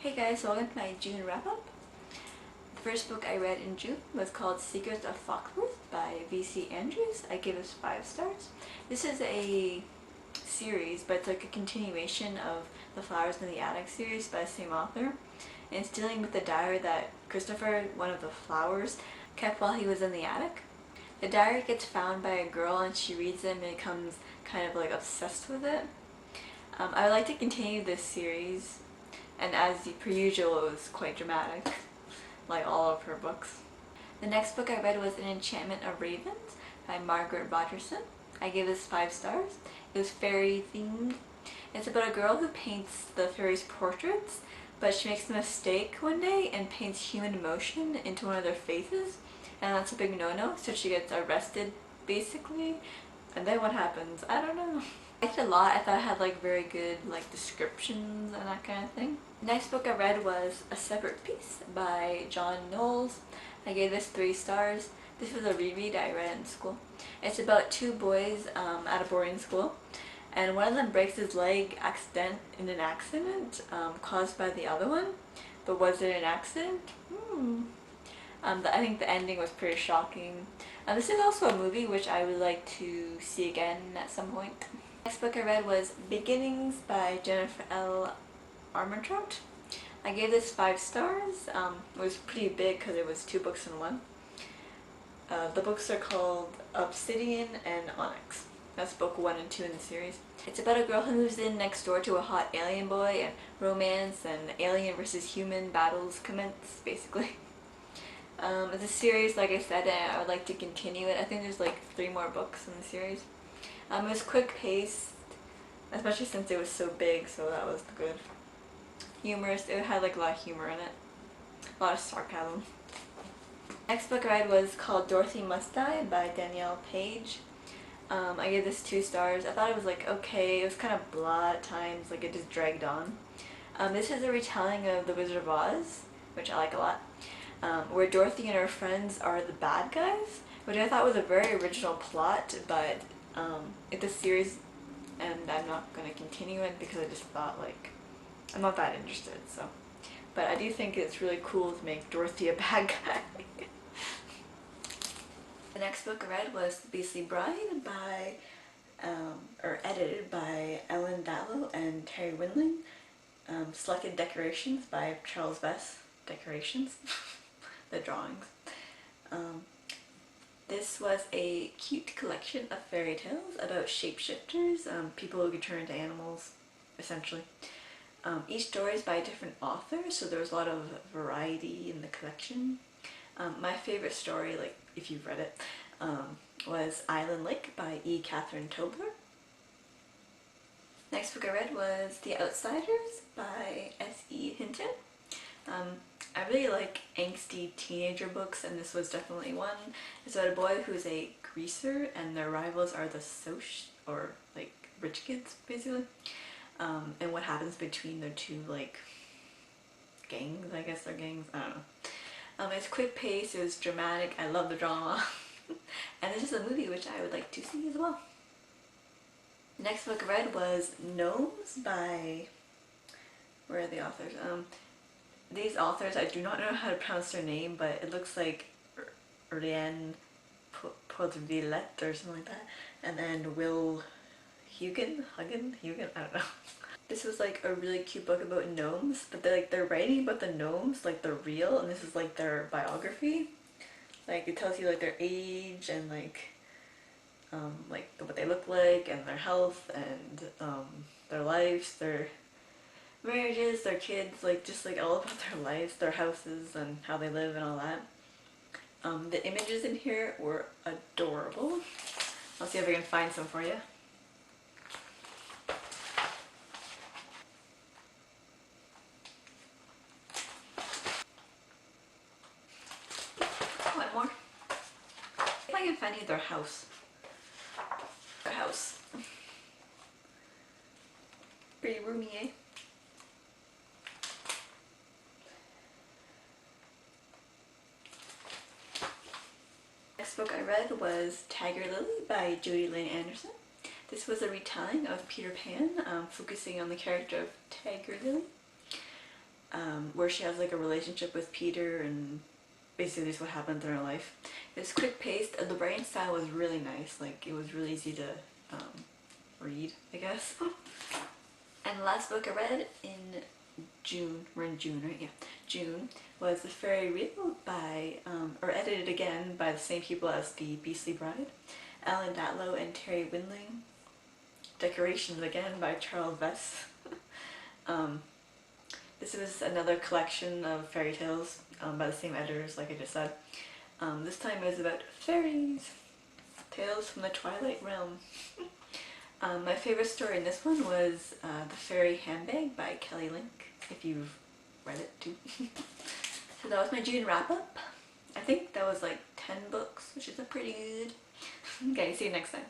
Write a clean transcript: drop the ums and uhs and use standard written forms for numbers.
Hey guys, welcome to my June wrap-up. The first book I read in June was called Secrets of Foxworth by V.C. Andrews. I gave this 5 stars. This is a series, but it's like a continuation of the Flowers in the Attic series by the same author. And it's dealing with the diary that Christopher, one of the flowers, kept while he was in the attic. The diary gets found by a girl and she reads it and becomes kind of like obsessed with it. I would like to continue this series, and as per usual, it was quite dramatic, like all of her books. The next book I read was An Enchantment of Ravens by Margaret Rogerson. I gave this 5 stars. It was fairy themed. It's about a girl who paints the fairies' portraits, but she makes a mistake one day and paints human emotion into one of their faces, and that's a big no-no, so she gets arrested basically. And then what happens? I don't know. I liked it a lot. I thought it had like very good like descriptions and that kind of thing. The next book I read was A Separate Peace by John Knowles. I gave this 3 stars. This was a reread I read in school. It's about 2 boys at a boarding school, and one of them breaks his leg in an accident caused by the other one. But was it an accident? I think the ending was pretty shocking. This is also a movie which I would like to see again at some point. The next book I read was Beginnings by Jennifer L. Armentrout. I gave this 5 stars. It was pretty big because it was 2 books in one. The books are called Obsidian and Onyx. That's book 1 and 2 in the series. It's about a girl who moves in next door to a hot alien boy, and romance and alien versus human battles commence, basically. It's a series, like I said, and I would like to continue it. I think there's like 3 more books in the series. It was quick paced, especially since it was so big, so that was good. Humorous, it had like a lot of humor in it. A lot of sarcasm. Next book I read was called Dorothy Must Die by Danielle Page. I gave this 2 stars. I thought it was like okay, it was kind of blah at times, like it just dragged on. This is a retelling of The Wizard of Oz, which I like a lot, where Dorothy and her friends are the bad guys, which I thought was a very original plot, but it's a series and I'm not going to continue it because I just thought like, I'm not that interested, so. But I do think it's really cool to make Dorothy a bad guy. The next book I read was The Beastly Bride by, edited by Ellen Dallow and Terry Winling. Selected Decorations by Charles Vess. Decorations. The drawings. This was a cute collection of fairy tales about shapeshifters, people who could turn into animals, essentially. Each story is by a different author, so there was a lot of variety in the collection. My favorite story, like if you've read it, was Island Lake by E. Catherine Tobler. Next book I read was The Outsiders by S.E. Hinton. I really like angsty teenager books, and this was definitely one. It's about a boy who's a greaser and their rivals are the or like rich kids, basically. And what happens between their 2 like gangs, I guess they're gangs, I don't know. It's quick paced, it was dramatic, I love the drama. And this is a movie which I would like to see as well. The next book I read was Gnomes by, where are the authors? These authors, I do not know how to pronounce their name, but it looks like Rianne Podvillet or something like that. And then Will Hugen, I don't know. This was like a really cute book about gnomes, but they're writing about the gnomes like they're real, and this is like their biography. Like it tells you like their age and like what they look like and their health and their lives, their marriages, their kids, like just like all about their lives, their houses and how they live and all that. The images in here were adorable. I'll see if I can find some for you. One more. If I can find you their house. Their house. Pretty roomy, eh? Next book I read was Tiger Lily by Jodi Lane Anderson. This was a retelling of Peter Pan, focusing on the character of Tiger Lily. where she has like a relationship with Peter and basically just what happens in her life. It's quick paced. The writing style was really nice. Like it was really easy to read, I guess. And the last book I read in June, we're in June, right? Yeah, June, was The Fairy Wheel by, or edited again by the same people as The Beastly Bride, Alan Datlow and Terry Windling. Decorations again by Charles Vess. This was another collection of fairy tales by the same editors, like I just said. This time it was about fairies, tales from the Twilight Realm. My favorite story in this one was The Fairy Handbag by Kelly Link, if you've read it too. So that was my June wrap-up. I think that was like 10 books, which is a pretty good. Okay, see you next time.